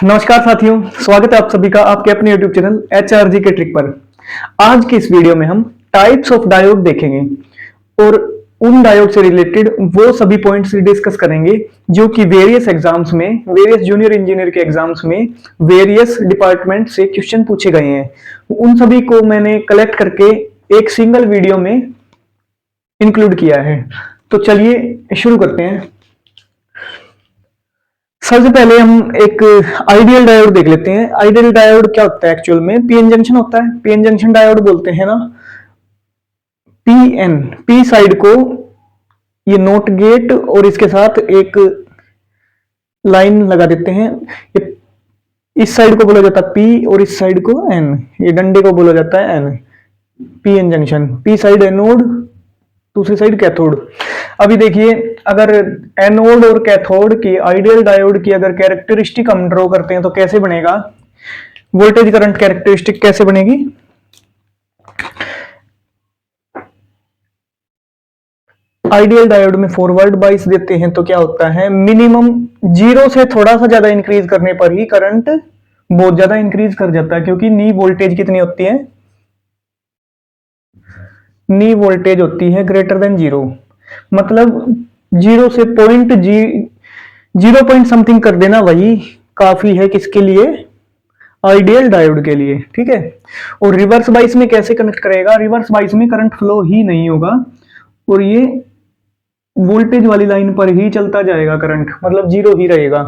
नमस्कार साथियों, स्वागत है आप सभी का आपके अपने YouTube चैनल HRG के ट्रिक पर। आज की इस वीडियो में हम टाइप्स ऑफ डायोड देखेंगे और उन डायोड से रिलेटेड वो सभी पॉइंट्स डिस्कस करेंगे जो कि वेरियस एग्जाम्स में, वेरियस जूनियर इंजीनियर के एग्जाम्स में वेरियस डिपार्टमेंट से क्वेश्चन पूछे गए हैं। उन सभी को मैंने कलेक्ट करके एक सिंगल वीडियो में इंक्लूड किया है। तो चलिए शुरू करते हैं। सबसे पहले हम एक आइडियल डायोड देख लेते हैं। आइडियल डायोड क्या होता है? एक्चुअल में पीएन जंक्शन होता है, पीएन जंक्शन डायोड बोलते हैं ना। पीएन, पी साइड को ये नोट गेट और इसके साथ एक लाइन लगा देते हैं। ये इस साइड को बोला जाता है पी और इस साइड को एन, ये डंडे को बोला जाता है N. PN junction, P side anode, दूसरी साइड कैथोड। अभी देखिए, अगर एनोड और कैथोड की आइडियल डायोड की अगर कैरेक्टरिस्टिक हम ड्रॉ करते हैं तो कैसे बनेगा? वोल्टेज करंट कैरेक्टरिस्टिक कैसे बनेगी? आइडियल डायोड में फॉरवर्ड बाइस देते हैं तो क्या होता है? मिनिमम जीरो से थोड़ा सा ज्यादा इंक्रीज करने पर ही करंट बहुत ज्यादा इंक्रीज कर जाता है, क्योंकि नी वोल्टेज कितनी होती है? नी वोल्टेज होती है ग्रेटर देन जीरो। मतलब जीरो से जीरो पॉइंट समथिंग कर देना वही काफी है किसके लिए? आइडियल डायोड के लिए। ठीक है। और रिवर्स बाइस में कैसे कनेक्ट करेगा? रिवर्स बाइस में करंट फ्लो ही नहीं होगा और ये वोल्टेज वाली लाइन पर ही चलता जाएगा करंट, मतलब जीरो ही रहेगा।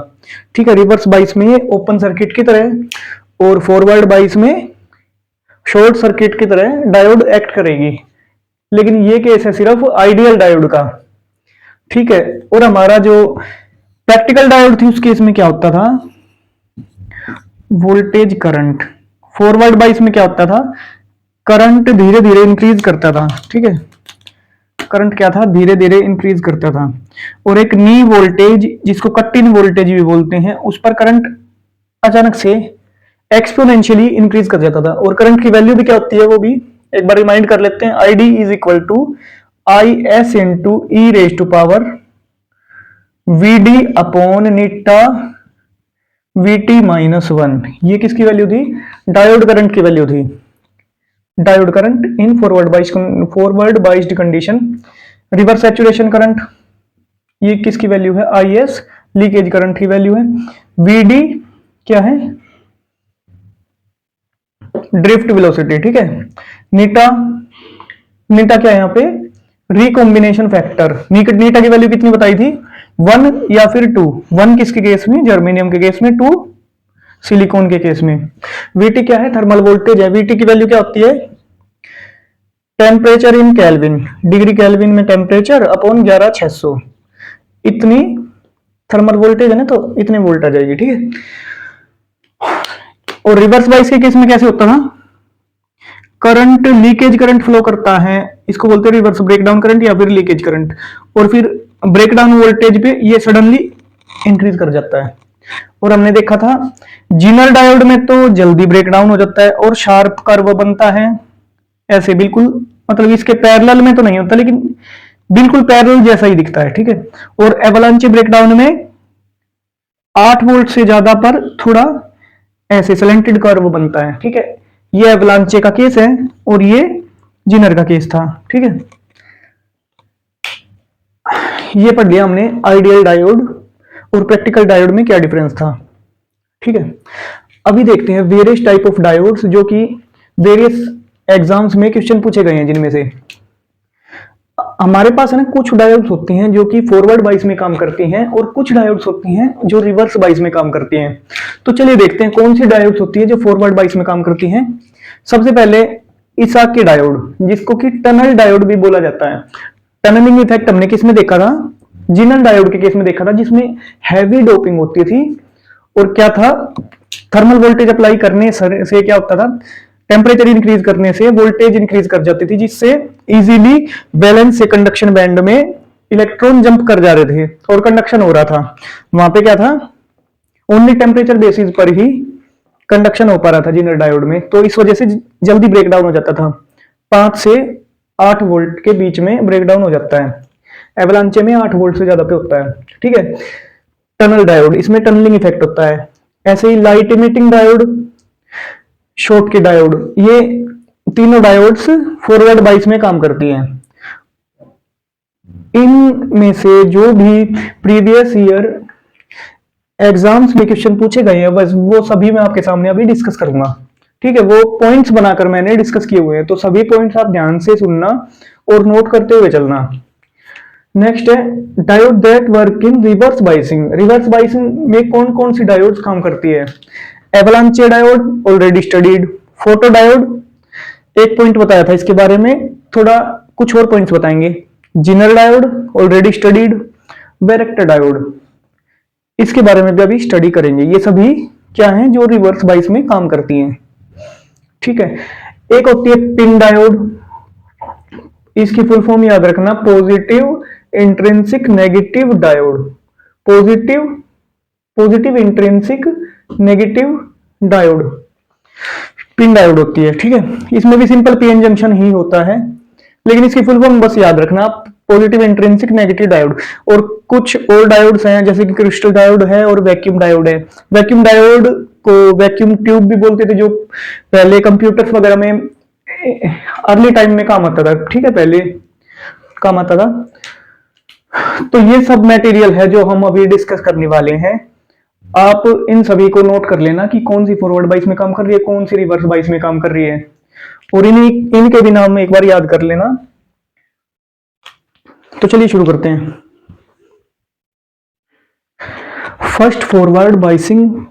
ठीक है। रिवर्स बाइस में ये ओपन सर्किट की तरह और फॉरवर्ड बाइस में शॉर्ट सर्किट की तरह डायोड एक्ट करेगी। लेकिन ये केस है सिर्फ आइडियल डायोड का। ठीक है। और हमारा जो प्रैक्टिकल डायोड थी उस केस में क्या होता था? Voltage current. फॉरवर्ड बाइस में क्या होता था? करंट धीरे धीरे इंक्रीज करता था। ठीक है। करंट क्या था? धीरे धीरे इंक्रीज करता था। और एक नी वोल्टेज, जिसको कट इन वोल्टेज भी बोलते हैं, उस पर करंट अचानक से एक्सपोनेंशियली इंक्रीज कर जाता था। और करंट की वैल्यू भी क्या होती है वो भी एक बार रिमाइंड कर लेते हैं। ID is equal to IS into e raise to power VD upon नीटा VT माइनस 1। ये किसकी वैल्यू थी? डायोड करंट की वैल्यू थी। Diode current in forward biased condition. Reverse saturation current, ये किसकी वैल्यू है? IS लीकेज करंट की वैल्यू है। VD क्या है? Drift velocity. ठीक है। नीटा, नीटा क्या है यहाँ पे? Recombination factor. नीटा की वैल्यू कितनी बताई थी? 1 या फिर 2। 1 किसके केस में? जर्मेनियम के केस में। 2 सिलिकॉन के केस में। VT क्या है? थर्मल वोल्टेज है। VT की वैल्यू क्या होती है? Temperature in kelvin, degree kelvin में टेम्परेचर अपॉन 11600। इतनी थर्मल वोल्टेज है ना, तो इतने वोल्ट आ जाएगी। ठीक है। और रिवर्स बाइस के केस में कैसे होता था? करंट, लीकेज करंट फ्लो करता है, इसको बोलते हैं रिवर्स ब्रेकडाउन करंट या फिर लीकेज करंट। और फिर ब्रेकडाउन वोल्टेज पे ये सडनली इंक्रीज कर जाता है। और हमने देखा था जीनर डायोड में तो जल्दी ब्रेकडाउन हो जाता है और शार्प कर्व बनता है ऐसे, बिल्कुल मतलब इसके पैरेलल में तो नहीं होता, लेकिन बिल्कुल पैरेलल जैसा ही दिखता है। ठीक है। और एवलांचे ब्रेकडाउन में 8 वोल्ट से ज्यादा पर थोड़ा ऐसे स्लैंटेड कर्व बनता है। ठीक है। ये एवलांचे का केस है और ये जिनर का केस था। ठीक है। ये पढ़ लिया हमने आइडियल डायोड और प्रैक्टिकल डायोड में क्या डिफरेंस था। ठीक है। अभी देखते हैं वेरियस टाइप ऑफ डायोड्स जो कि वेरियस एग्जाम्स में क्वेश्चन पूछे गए हैं। जिनमें से हमारे पास है ना, कुछ डायोड्स होती हैं जो कि फॉरवर्ड बाइस में काम करती हैं और कुछ डायोड्स होती हैं जो रिवर्स बाइस में काम करती हैं। तो चलिए देखते हैं कौन सी डायोड्स होती है जो फॉरवर्ड बाइस में काम करती हैं। सबसे पहले इसाकी डायोड, जिसको कि टनल डायोड भी बोला जाता है। टनलिंग इफेक्ट हमने किस में देखा था? जिनल डायोड के केस में देखा था, जिसमें हैवी डोपिंग होती थी। और क्या था? थर्मल वोल्टेज अप्लाई करने से क्या होता था? टेम्परेचर इंक्रीज करने से वोल्टेज इंक्रीज कर जाती थी, जिससे इजीली बैलेंस से कंडक्शन बैंड में इलेक्ट्रॉन जंप कर जा रहे थे और कंडक्शन हो रहा था। वहां पे क्या था? ओनली टेम्परेचर बेसिस पर ही कंडक्शन हो पा रहा था जिनर डायोड में, तो इस वजह से जल्दी ब्रेकडाउन हो जाता था। 5 से 8 वोल्ट के बीच में ब्रेकडाउन हो जाता है। एवलांचे में 8 वोल्ट से ज्यादा पे होता है। ठीक है। टनल डायोड, इसमें टनलिंग इफेक्ट होता है। ऐसे ही light emitting diode, Schottky diode, ये तीनों डायोड्स फॉरवर्ड बाइस में काम करती हैं। इनमें से जो भी प्रीवियस ईयर एग्जाम्स में क्वेश्चन पूछे गए हैं बस वो सभी मैं आपके सामने अभी डिस्कस करूंगा। ठीक है, वो पॉइंट्स बनाकर मैंने डिस्कस किए हुए हैं, तो सभी पॉइंट्स आप ध्यान से सुनना और नोट करते हुए चलना। नेक्स्ट है diode that work in reverse biasing. Reverse biasing में कौन कौन सी डायोड्स काम करती है? एवलांचे diode already studied, photo diode एक पॉइंट बताया था इसके बारे में, थोड़ा कुछ और पॉइंट्स बताएंगे। Zener diode already studied, varactor diode इसके बारे में भी अभी स्टडी करेंगे। ये सभी क्या हैं जो रिवर्स बाइस में काम करती हैं। ठीक है, एक होती है पिन डायोड, इसकी फुल फॉर्म याद रखना, positive intrinsic negative diode. Positive intrinsic negative diode pin diode होती है। ठीक है, इसमें भी सिंपल पीएन जंक्शन ही होता है, लेकिन इसकी फुल फॉर्म बस याद रखना, पॉजिटिव इंट्रिंसिक नेगेटिव डायोड। और कुछ और डायोड्स हैं जैसे कि क्रिस्टल डायोड है और वैक्यूम डायोड है। वैक्यूम डायोड को वैक्यूम ट्यूब भी बोलते थे, जो पहले कंप्यूटर्स वगैरह में अर्ली टाइम में काम आता था। ठीक है, पहले काम आता था। तो ये सब मटेरियल है जो हम अभी डिस्कस करने वाले हैं। आप इन सभी को नोट कर लेना कि कौन सी फॉरवर्ड बाइस में काम कर रही है, कौन सी रिवर्स बाइस में काम कर रही है, और इनके भी नाम में एक बार याद कर लेना। तो चलिए शुरू करते हैं। फर्स्ट फॉरवर्ड बाइसिंग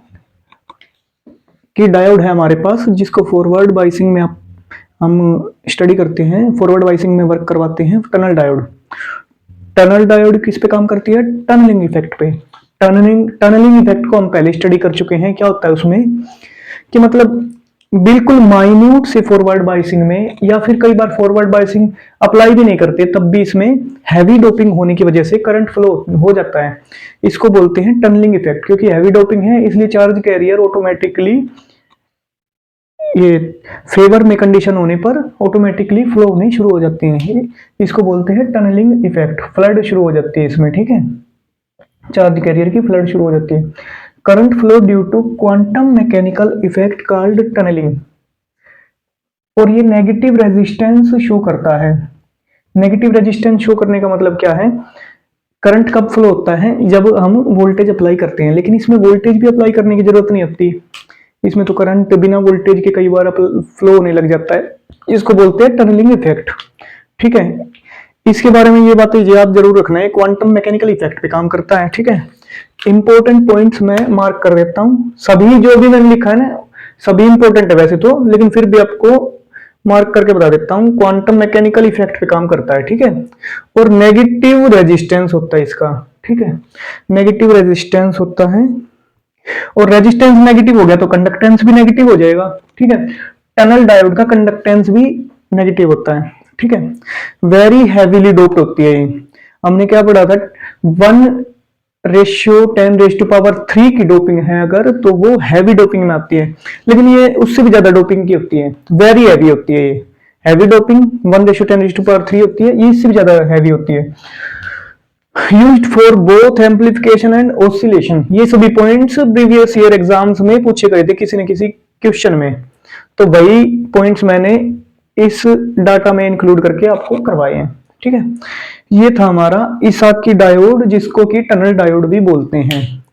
की डायोड है हमारे पास, जिसको फॉरवर्ड बाइसिंग में हम स्टडी करते हैं, फॉरवर्ड बाइसिंग में वर्क करवाते हैं, टनल डायोड। टनल डायोड किस पे काम करती है? टनलिंग इफेक्ट पे। टनलिंग इफेक्ट को हम पहले स्टडी कर चुके हैं। क्या होता है उसमें कि मतलब बिल्कुल माइन्यूट से फॉरवर्ड बाइसिंग में, या फिर कई बार फॉरवर्ड बाइसिंग अप्लाई भी नहीं करते तब भी इसमें हैवी डोपिंग होने की वजह से करंट फ्लो हो जाता है। इसको बोलते हैं टनलिंग इफेक्ट। क्योंकि हैवी डोपिंग है इसलिए चार्ज कैरियर ऑटोमेटिकली ये फेवर में कंडीशन होने पर ऑटोमेटिकली फ्लो होने शुरू हो जाते हैं। इसको बोलते हैं टनलिंग इफेक्ट। फ्लड शुरू हो जाती है इसमें। ठीक है, चार्ज कैरियर की फ्लड शुरू हो जाती है। Current flow due to quantum mechanical effect called tunneling. और ये नेगेटिव रेजिस्टेंस शो करता है। नेगेटिव रेजिस्टेंस शो करने का मतलब क्या है? करंट कब फ्लो होता है? जब हम वोल्टेज अप्लाई करते हैं, लेकिन इसमें वोल्टेज भी अप्लाई करने की जरूरत नहीं होती। इसमें तो करंट बिना वोल्टेज के कई बार फ्लो होने लग जाता है। इसको बोलते हैं टनलिंग इफेक्ट। ठीक है, इसके बारे में ये बातें याद जरूर रखना है, क्वांटम मैकेनिकल इफेक्ट पे काम करता है। ठीक है, इंपॉर्टेंट पॉइंट्स मैं मार्क कर देता हूं। सभी जो भी मैंने लिखा है ना, सभी इंपॉर्टेंट है वैसे तो, लेकिन फिर भी आपको मार्क करके बता देता हूं। क्वांटम मैकेनिकल इफेक्ट पे काम करता है। ठीक है, और नेगेटिव रेजिस्टेंस होता है इसका। ठीक है, नेगेटिव रेजिस्टेंस होता है, और रेजिस्टेंस नेगेटिव हो गया तो कंडक्टेंस भी नेगेटिव हो जाएगा। ठीक है, टनल डायोड का कंडक्टेंस भी नेगेटिव होता है। ठीक है, वेरी हैवीली डोप्ड होती है ये। हमने क्या पढ़ा था? 1:10⁻³ की डोपिंग है अगर, तो वो हैवी डोपिंग में आती है। लेकिन ये उससे भी ज्यादा डोपिंग की होती है, वेरी हैवी होती है ये। हैवी डोपिंग 1:10⁻³ होती है, ये इससे भी ज्यादा हैवी होती है। Used for both amplification and oscillation. ये सभी पॉइंट्स प्रीवियस ईयर एग्जाम्स में पूछे गए थे किसी न किसी क्वेश्चन में, तो वही पॉइंट्स मैंने इस डाटा में इंक्लूड करके आपको करवाए हैं। ठीक है, ये था हमारा इसाकी डायोड, जिसको कि टनल डायोड भी बोलते हैं।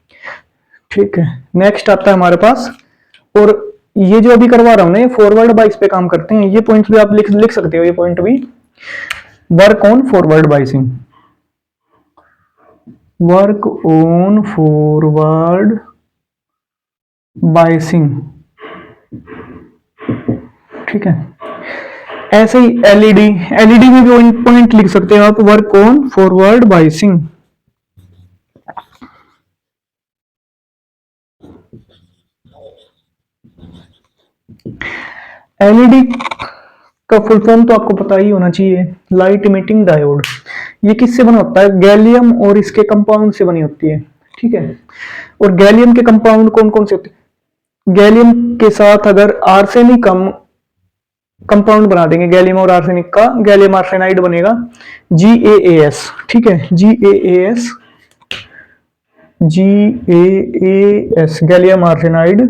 ठीक है, नेक्स्ट आता है हमारे पास, और ये जो अभी करवा रहा हूं ना, ये फॉरवर्ड बाइस पे काम करते हैं। ये पॉइंट्स भी आप लिख सकते हो। ये पॉइंट भी work on forward biasing, work on forward biasing. ठीक है, ऐसे ही एलईडी में भी पॉइंट लिख सकते हो आप, work on forward biasing. LED का फुल फॉर्म तो आपको पता ही होना चाहिए, लाइट इमिटिंग डायोड। ये किससे बना होता है? गैलियम और इसके कंपाउंड से बनी होती है। ठीक है, और गैलियम के कंपाउंड कौन कौन से होते हैं? गैलियम के साथ अगर आर्सेनिक हम कंपाउंड बना देंगे, गैलियम और आर्सेनिक का, गैलियम आर्सेनाइड बनेगा, GaAs। ठीक है, GaAs। GAAS गैलियम आर्सेनाइड,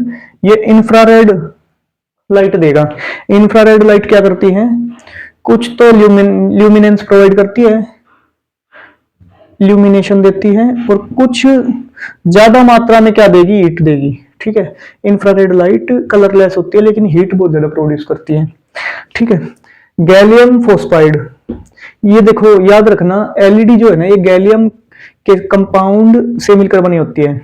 ये इंफ्रारेड लाइट देगा। इंफ्रारेड लाइट क्या करती है, कुछ तो ल्यूमिनेंस प्रोवाइड करती है, ल्यूमिनेशन देती है, और कुछ ज्यादा मात्रा में क्या देगी, हीट देगी। ठीक है, इंफ्रारेड लाइट कलरलेस होती है लेकिन हीट बहुत ज्यादा प्रोड्यूस करती है। ठीक है, गैलियम फोस्फाइड, ये देखो याद रखना, एलईडी जो है ना, ये गैलियम के कंपाउंड से मिलकर बनी होती है।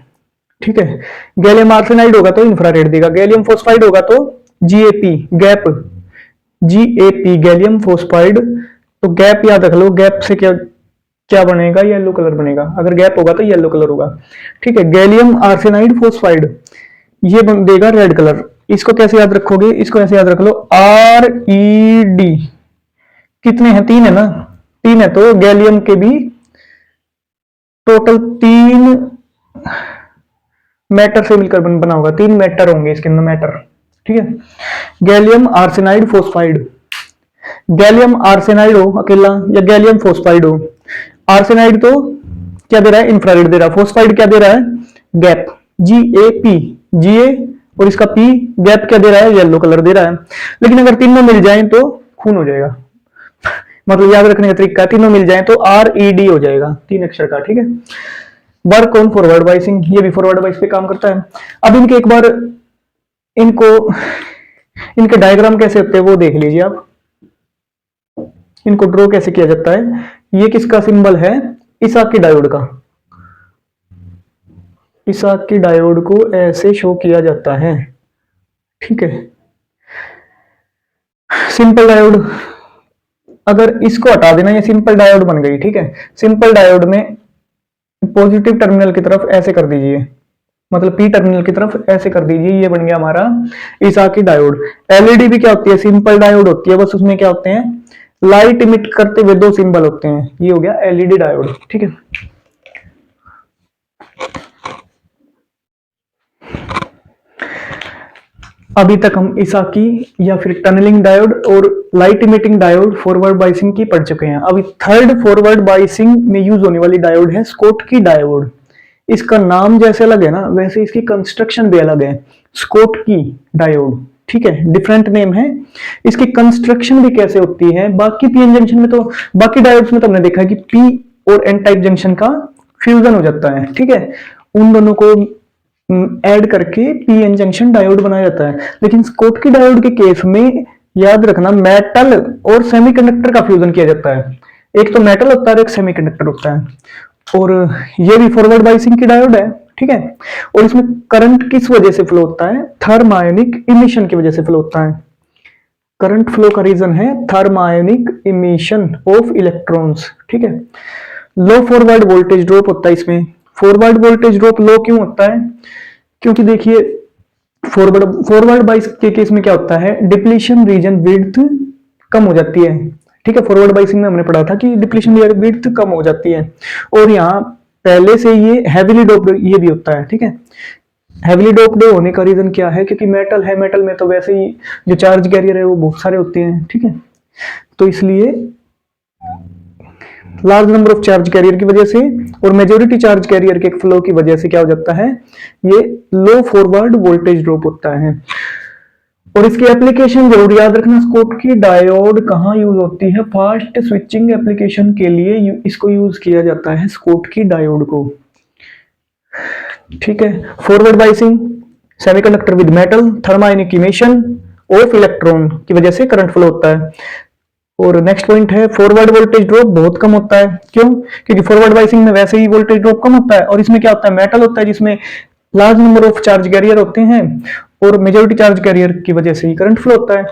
ठीक है, गैलियम आर्सेनाइड होगा तो इंफ्रारेड देगा, गैलियम फोस्फाइड होगा तो जीएपी, गैप, जीएपी गैलियम फोस्फाइड। तो गैप याद रख लो, गैप से क्या क्या बनेगा, येलो कलर बनेगा, अगर गैप होगा तो येलो कलर होगा। ठीक है, गैलियम आर्सेनाइड फोस्फाइड ये देगा रेड कलर। इसको कैसे याद रखोगे, इसको ऐसे याद रख लो, RED, कितने हैं, 3 है ना, 3 है, तो गैलियम के भी टोटल 3 मैटर से मिलकर बना होगा, 3 मैटर होंगे इसके अंदर, मैटर। ठीक है, गैलियम आर्सेनाइड फोस्फाइड, गैलियम आर्सेनाइड हो अकेला या गैलियम फोस्फाइड हो, आर्सेनाइड तो क्या दे रहा है, इंफ्रारेड दे रहा है, फोस्फाइड क्या दे रहा है, गैप, GAP, GA और इसका P, गैप क्या दे रहा है, येलो कलर दे रहा है। लेकिन अगर तीनों मिल जाएं तो खून हो जाएगा, मतलब याद रखने का तरीका, तीनों मिल जाएं तो RED हो जाएगा, 3 अक्षर का। ठीक है, वर्क ऑन फॉरवर्ड बाइसिंग, ये भी फॉरवर्ड बाइस पे काम करता है। अब इनके एक बार इनको इनके डायग्राम कैसे होते हैं वो देख लीजिए आप, इनको ड्रॉ कैसे किया जाता है। ये किसका सिंबल है, इसाकी डायोड का, इसाकी डायोड को ऐसे शो किया जाता है। ठीक है, सिंपल डायोड, अगर इसको हटा देना, ये सिंपल डायोड बन गई। ठीक है, सिंपल डायोड में पॉजिटिव टर्मिनल की तरफ ऐसे कर दीजिए, मतलब पी टर्मिनल की तरफ ऐसे कर दीजिए, ये बन गया हमारा इसाकी डायोड। एलईडी भी क्या होती है, सिंपल डायोड होती है, बस उसमें क्या होते हैं, लाइट इमिट करते हुए 2 सिंबल होते हैं, ये हो गया एलईडी डायोड। ठीक है, अभी तक हम इसाकी या फिर टनलिंग डायोड और light emitting diode forward biasing की पढ़ चुके हैं। अभी थर्ड फॉरवर्ड बाइसिंग में यूज होने वाली डायोड है स्कोटकी डायोड। इसका नाम जैसे अलग है ना, वैसे इसकी कंस्ट्रक्शन भी अलग है, स्कोटकी डायोड। ठीक है, डिफरेंट नेम है। इसकी कंस्ट्रक्शन भी कैसे होती है, बाकी पीएन जंक्शन में तो, बाकी डायोड्स में तो हमने देखा है कि पी और एन टाइप जंक्शन का फ्यूजन हो जाता है। ठीक है, उन दोनों को ऐड करके पीएन जंक्शन डायोड बनाया जाता है। लेकिन स्कोटकी डायोड के केस में याद रखना, मेटल और सेमीकंडक्टर का फ्यूजन किया जाता है। एक तो मेटल होता है, एक सेमीकंडक्टर होता है। और ये भी फॉरवर्ड बाइसिंग की डायोड है। ठीक है, और इसमें करंट किस वजह से फ्लो होता है, थर्मायोनिक इमिशन की वजह से फ्लो होता है। करंट फ्लो का रीजन है थर्मायोनिक इमिशन ऑफ इलेक्ट्रॉन्स। ठीक है, लो फॉरवर्ड वोल्टेज ड्रॉप होता है इसमें। फॉरवर्ड वोल्टेज ड्रॉप लो क्यों होता है, क्योंकि देखिए फॉरवर्ड फॉरवर्ड बाइस के केस में क्या होता है, डिप्लीशन रीजन विड्थ कम हो जाती है। ठीक है, फॉरवर्ड बाइसिंग में हमने पढ़ा था कि डिप्लीशन विड्थ कम हो जाती है। और यहाँ पहले से ये हैवीली डोप्ड ये भी होता है। ठीक है, हैवीली डोप्ड होने का रीजन क्या है, क्योंकि मेटल है, मेटल में तो वैसे ही जो चार्ज कैरियर है वो बहुत सारे होते हैं। ठीक है, तो इसलिए large number of charge carrier की वजह से और मेजोरिटी चार्ज कैरियर के फ्लो की वजह से क्या हो जाता है, ये लो फॉरवर्ड वोल्टेज ड्रॉप होता है। और इसकी एप्लीकेशन जरूर याद रखना, स्कोटकी डायोड कहाँ यूज होती है, फास्ट स्विचिंग एप्लीकेशन के लिए इसको यूज किया जाता है, स्कोटकी डायोड को। ठीक है, forward biasing, semiconductor with metal, thermionic emission of electron की वजह से करंट फ्लो होता है। और नेक्स्ट पॉइंट है, फॉरवर्ड वोल्टेज ड्रॉप बहुत कम होता है। क्यों, क्योंकि फॉरवर्ड बाइसिंग में वैसे ही वोल्टेज ड्रॉप कम होता है, और इसमें क्या होता है, मेटल होता है जिसमें large number of charge carrier होते हैं, और मेजोरिटी चार्ज कैरियर की वजह से ही करंट फ्लो होता है।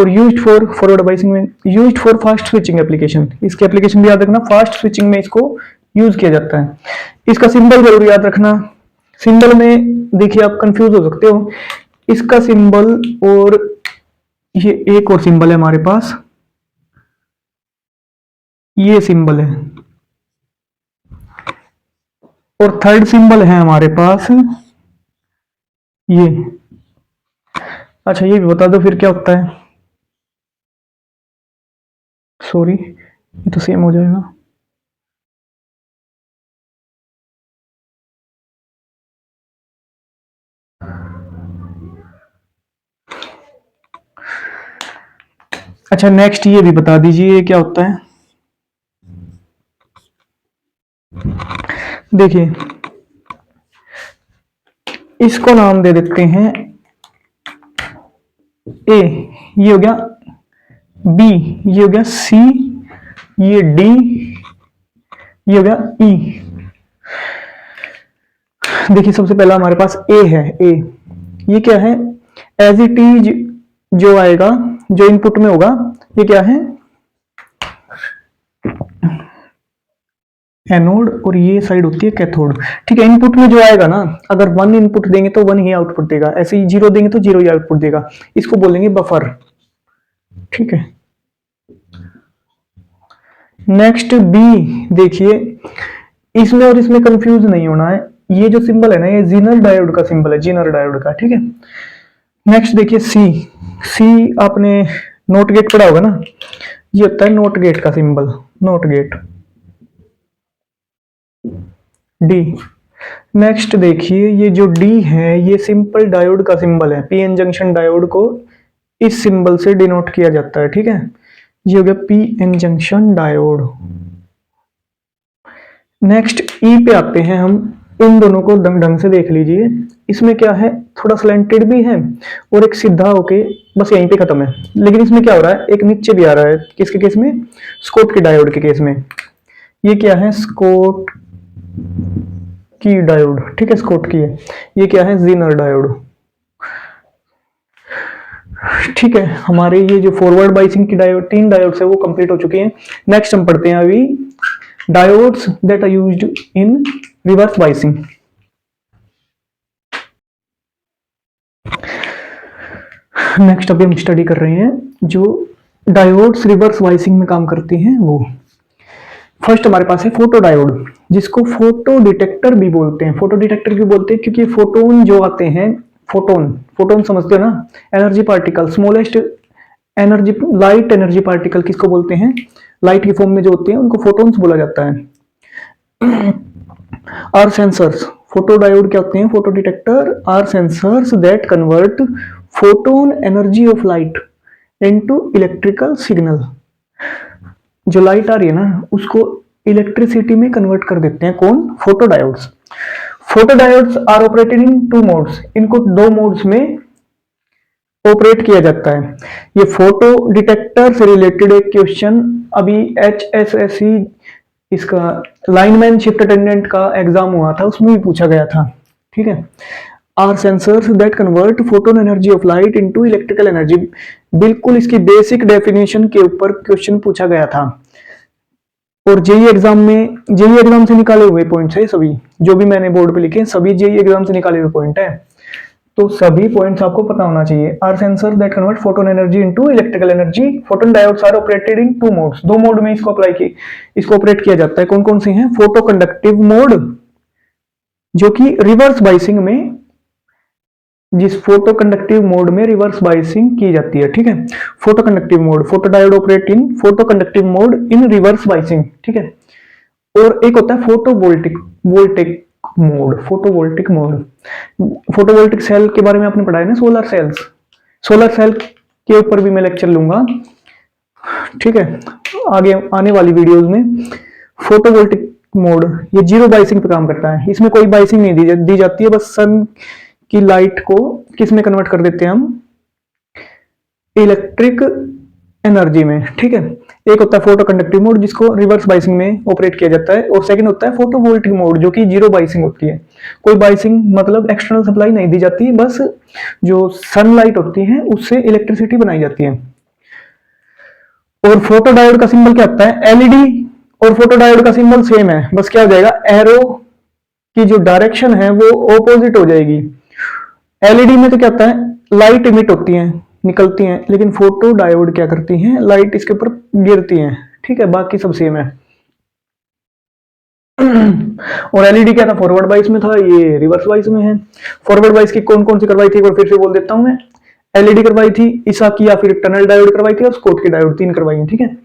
और यूज्ड फॉर फॉरवर्ड बाइसिंग में used for fast switching application, इसकी एप्लीकेशन भी याद रखना, फास्ट स्विचिंग में इसको यूज किया जाता है। इसका सिंबल जरूर याद रखना, सिंबल में देखिए आप कंफ्यूज हो सकते हो, इसका सिंबल और ये एक और सिंबल है हमारे पास, ये सिंबल है, और थर्ड सिंबल है हमारे पास ये। अच्छा ये भी बता दो फिर क्या होता है, सॉरी ये तो सेम हो जाएगा। अच्छा नेक्स्ट ये भी बता दीजिए क्या होता है। देखिए इसको नाम दे देते हैं ए, ये हो गया बी, ये हो गया सी, ये डी, ये हो गया ई। देखिए सबसे पहला हमारे पास ए है। ए ये क्या है, एज इट इज जो आएगा, जो इनपुट में होगा, ये क्या है एनोड, और ये साइड होती है कैथोड। ठीक है, इनपुट में जो आएगा ना, अगर 1 इनपुट देंगे तो 1 ही आउटपुट देगा, ऐसे ही 0 देंगे तो 0 ही आउटपुट देगा, इसको बोलेंगे बफर। ठीक है, नेक्स्ट बी देखिए, इसमें और इसमें कंफ्यूज नहीं होना है, ये जो सिंबल है ना, ये जीनर डायोड का सिंबल है, जीनर डायोड का। ठीक है, नेक्स्ट देखिए सी। सी आपने नोट गेट पढ़ा होगा ना, ये होता है नोट गेट का symbol, not gate. D, next देखिए ये जो डी है, ये सिंपल डायोड का सिंबल है, पीएन जंक्शन डायोड को इस सिंबल से डिनोट किया जाता है। ठीक है, ये हो गया पीएन जंक्शन डायोड। नेक्स्ट ई पे आते हैं हम, इन दोनों को ढंग से देख लीजिए, इसमें क्या है, थोड़ा स्लैंटेड भी है और एक सीधा होके बस यहीं पे खत्म है, लेकिन इसमें क्या हो रहा है, एक नीचे भी आ रहा है, किसके केस में, स्कॉट के डायोड के केस में। ये क्या है, स्कॉट की डायोड। ठीक है, स्कॉट की है, ये क्या है, जीनर डायोड। ठीक है, हमारे ये जो फॉरवर्ड बाइसिंग की डायोड, 3 डायोड्स है वो कंप्लीट हो चुकी हैं। नेक्स्ट हम पढ़ते हैं अभी diodes that are used in reverse biasing. Next अभी हम स्टडी कर रहे हैं जो डायोड्स रिवर्स बाइसिंग में काम करती हैं वो। फर्स्ट हमारे पास है फोटो डायोड, जिसको फोटो डिटेक्टर भी बोलते हैं। फोटो डिटेक्टर क्यों बोलते हैं, क्योंकि फोटोन जो आते हैं, फोटोन, फोटोन समझते हो ना, energy particle, smallest energy, light energy particle किसको बोलते हैं, लाइट की फॉर्म में जो होते हैं उनको फोटोन्स बोला जाता है। आर सेंसर्स, फोटो डायोड क्या होते हैं, photo detector are sensors that convert photon energy of light into electrical signal. जो लाइट आ रही है ना, उसको इलेक्ट्रिसिटी में कन्वर्ट कर देते हैं, कौन, photo diodes. Photo diodes are operated in 2 modes, इनको 2 मोड्स में ऑपरेट किया जाता है। ये फोटो डिटेक्टर से रिलेटेड एक क्वेश्चन अभी HSSC इसका लाइनमैन शिफ्ट अटेंडेंट का एग्जाम हुआ था, उसमें भी पूछा गया था। ठीक है, are sensors that convert photon energy of light into electrical energy, बिल्कुल इसकी बेसिक डेफिनेशन के ऊपर क्वेश्चन पूछा गया था। और जेई एग्जाम में, जेई एग्जाम से निकाले हुए पॉइंट्स है सभी, जो भी मैंने बोर्ड पे लिखे सभी जेई एग्जाम से निकाले हुए पॉइंट है, तो सभी पॉइंट्स आपको पता होना चाहिए। Are sensor that convert photon energy into electrical energy, photon diodes are operated in 2 modes, 2 mode में इसको अप्लाई की, इसको ऑपरेट किया जाता है। कौन कौन से हैं, फोटो कंडक्टिव मोड, जो कि रिवर्स बाइसिंग में, जिस फोटो कंडक्टिव मोड में रिवर्स बाइसिंग की जाती है। ठीक है, photo conductive mode, photo diode operate in photo conductive mode in reverse biasing. ठीक है, और एक होता है photovoltaic voltaic mode, photovoltaic mode. Photovoltaic cell के बारे में आपने पढ़ा है ना, सोलर सेल्स, सोलर सेल के ऊपर भी मैं लेक्चर लूंगा। ठीक है, आगे आने वाली वीडियोस में। फोटोवोल्टिक मोड ये 0 बाइसिंग पे काम करता है, इसमें कोई बाइसिंग नहीं दी जाती है, बस सन की लाइट को किस में कन्वर्ट कर देते हैं हम, इलेक्ट्रिक एनर्जी में। ठीक है, एक होता है फोटो कंडक्टिव मोड जिसको रिवर्स बाइसिंग में ऑपरेट किया जाता है, और सेकंड होता है फोटोवोल्टिक मोड जो कि 0 बाइसिंग होती है, कोई बाइसिंग मतलब एक्सटर्नल सप्लाई नहीं दी जाती, बस जो सनलाइट होती है उससे इलेक्ट्रिसिटी बनाई जाती है। और फोटो डायोड का सिंबल क्या होता है, एलईडी और फोटो डायोड का सिंबल सेम है, बस क्या हो जाएगा, एरो की जो डायरेक्शन है वो ऑपोजिट हो जाएगी। एलईडी में तो क्या होता है, लाइट इमिट होती है, निकलती हैं, लेकिन फोटो डायोड क्या करती हैं, लाइट इसके ऊपर गिरती हैं। ठीक है, बाकी सब सेम है। और एलईडी क्या था, फॉरवर्ड बाइस में था, ये रिवर्स बाइस में है। फॉरवर्ड बाइस की कौन कौन सी करवाई थी, एक बार फिर से बोल देता हूं मैं, एलईडी करवाई थी, ईसा की या फिर टनल डायोड करवाई थी, और स्कॉट की डायोड, 3 करवाई है। ठीक है,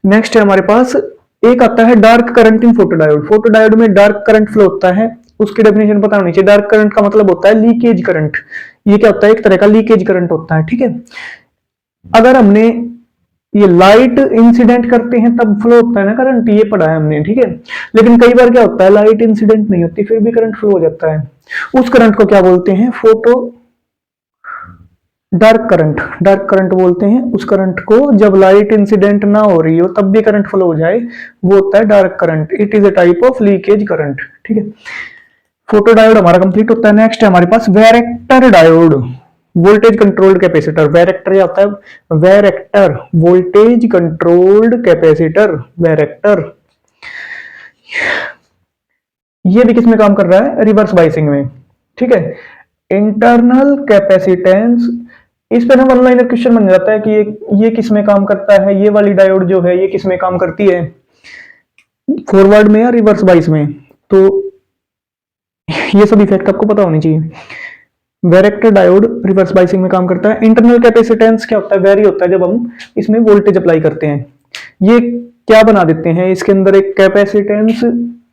नेक्स्ट है हमारे पास एक आता है dark current in photo diode. Photo diode में डार्क करंट फ्लो होता है, उसकी डेफिनेशन पता होनी चाहिए। डार्क करंट का मतलब होता है लीकेज करंट, ये क्या होता है, एक तरह का लीकेज करंट होता है। ठीक है, अगर हमने ये लाइट इंसिडेंट करते हैं तब फ्लो होता है ना करंट, ये पढ़ा है हमने, ठीक है। लेकिन कई बार क्या होता है, लाइट इंसिडेंट नहीं होती फिर भी करंट फ्लो हो जाता है, उस करंट को क्या बोलते हैं, photo dark current. Dark current बोलते हैं उस करंट को जब लाइट इंसिडेंट ना हो रही हो तब भी करंट फ्लो हो जाए, वो होता है dark current. It is a type of leakage current, ठीक है। फोटो डायोड हमारा कंप्लीट होता है। नेक्स्ट है हमारे पास varactor diode, voltage controlled capacitor. Varactor क्या होता है, varactor voltage controlled capacitor, varactor. ये भी किस में काम कर रहा है, रिवर्स बाइसिंग में, ठीक है। इंटरनल कैपेसिटेंस, इस पे ना वन लाइनर क्वेश्चन बन जाता है कि ये किस में काम करता है, ये वाली डायोड जो है ये किस में काम करती है, फॉरवर्ड में या रिवर्स बाइस में। तो ये सब इफेक्ट आपको पता होनी चाहिए। वैरेक्टर डायोड रिवर्स बाइसिंग में काम करता है। इंटरनल कैपेसिटेंस क्या होता है, वेरी होता है जब हम इसमें वोल्टेज अप्लाई करते हैं। ये क्या बना देते हैं, इसके अंदर एक कैपेसिटेंस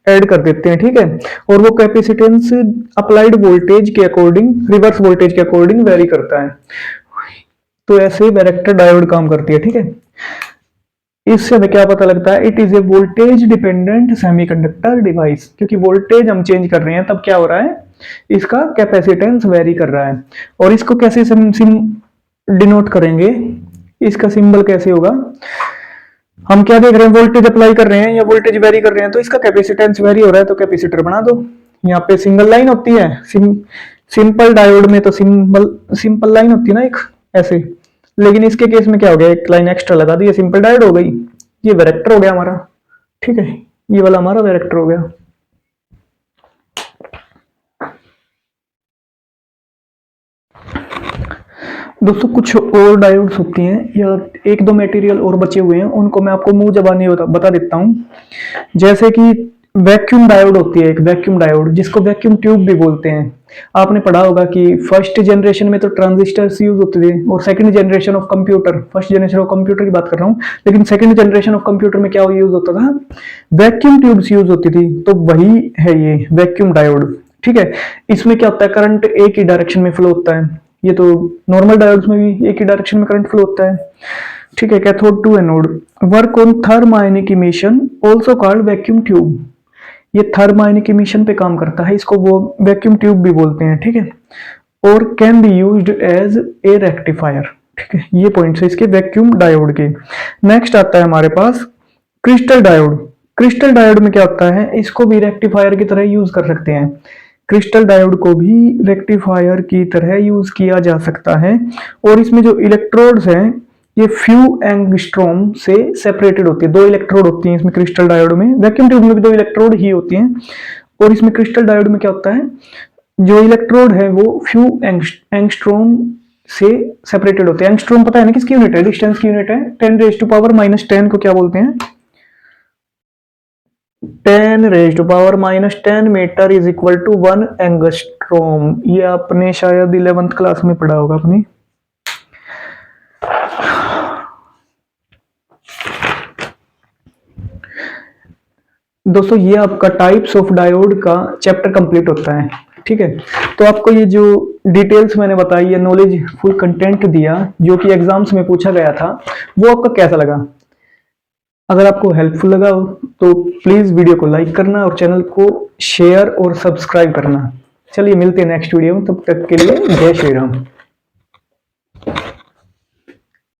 ऐड कर देते हैं, ठीक है। और वो कैपेसिटेंस अप्लाइड वोल्टेज के अकॉर्डिंग, रिवर्स वोल्टेज के अकॉर्डिंग वेरी करता है। तो ऐसे वैरेक्टर डायोड काम करती है, ठीक है। इससे हमें क्या पता लगता है, it is a voltage dependent semiconductor device, क्योंकि वोल्टेज हम चेंज कर रहे हैं तब क्या हो रहा है, इसका कैपेसिटेंस वेरी कर रहा है। और इसको कैसे डिनोट करेंगे, इसका सिंबल कैसे होगा, हम क्या देख रहे हैं, वोल्टेज अप्लाई कर रहे हैं या वोल्टेज वेरी कर रहे हैं, तो इसका कैपेसिटेंस वेरी हो रहा है तो कैपेसिटर बना दो। यहाँ पे सिंगल लाइन होती है, सिंपल डायोड में तो सिंपल लाइन होती है ना एक ऐसे, लेकिन इसके केस में क्या हो गया, एक लाइन एक्स्ट्रा लगा दी, ये सिंपल डायोड हो गई, ये वैरेक्टर हो गया हमारा, ठीक है। ये वाला हमारा वैरेक्टर हो गया। दोस्तों कुछ और डायोड्स होती हैं या एक दो मटेरियल और बचे हुए हैं, उनको मैं आपको मुंह जबानी बता देता हूं। जैसे कि वैक्यूम डायोड होती है, एक वैक्यूम डायोड जिसको वैक्यूम ट्यूब भी बोलते हैं। आपने पढ़ा होगा कि फर्स्ट जनरेशन में तो ट्रांजिस्टर्स यूज होते थे, और second generation of computer, first generation of computer की बात कर रहा हूँ, लेकिन सेकंड जनरेशन ऑफ कंप्यूटर में क्या यूज होता था, वैक्यूम ट्यूब्स यूज होती थी। तो वही है ये वैक्यूम डायोड, ठीक है। इसमें क्या होता है, करंट एक ही डायरेक्शन में फ्लो होता है। ये तो नॉर्मल डायोड्स में भी एक ही डायरेक्शन में करंट फ्लो होता है, ठीक है। Cathode to anode, work on thermionic emission also called vacuum tube. ये थर्मोआयनिक इमिशन पे काम करता है, इसको वो वैक्यूम ट्यूब भी बोलते हैं, ठीक है। और can be used as a rectifier, ठीक है। ये पॉइंट्स है इसके वैक्यूम डायोड के। नेक्स्ट आता है हमारे पास क्रिस्टल डायोड। क्रिस्टल डायोड में क्या होता है, इसको भी रेक्टिफायर की तरह यूज कर सकते हैं। क्रिस्टल डायोड को भी रेक्टिफायर की तरह यूज किया जा सकता है। और इसमें जो इलेक्ट्रोड्स हैं ये फ्यू एंगस्ट्रॉम से सेपरेटेड होती है, दो इलेक्ट्रोड होती हैं इसमें क्रिस्टल डायोड में। वैक्यूम ट्यूब में भी दो इलेक्ट्रोड ही होती हैं, और इसमें क्रिस्टल डायोड में क्या होता है, जो इलेक्ट्रोड है वो फ्यू एंगस्ट्रॉम से सेपरेटेड होते हैं। एंगस्ट्रॉम पता है ना किसकी यूनिट है, डिस्टेंस की यूनिट है। 10⁻⁻10 को क्या बोलते हैं, 10⁻⁻10 meter is equal to 1 angstrom. ये आपने शायद 11th क्लास में पढ़ा होगा अपनी। दोस्तों ये आपका टाइप्स ऑफ डायोड का चैप्टर कंप्लीट होता है, ठीक है। तो आपको ये जो डिटेल्स मैंने बताई है, नॉलेज फुल कंटेंट दिया जो कि एग्जाम्स में पूछा गया था, वो आपका कैसा लगा। अगर आपको हेल्पफुल लगा हो तो प्लीज वीडियो को लाइक करना और चैनल को शेयर और सब्सक्राइब करना। चलिए मिलते हैं नेक्स्ट वीडियो में, तब तक के लिए जय श्री राम।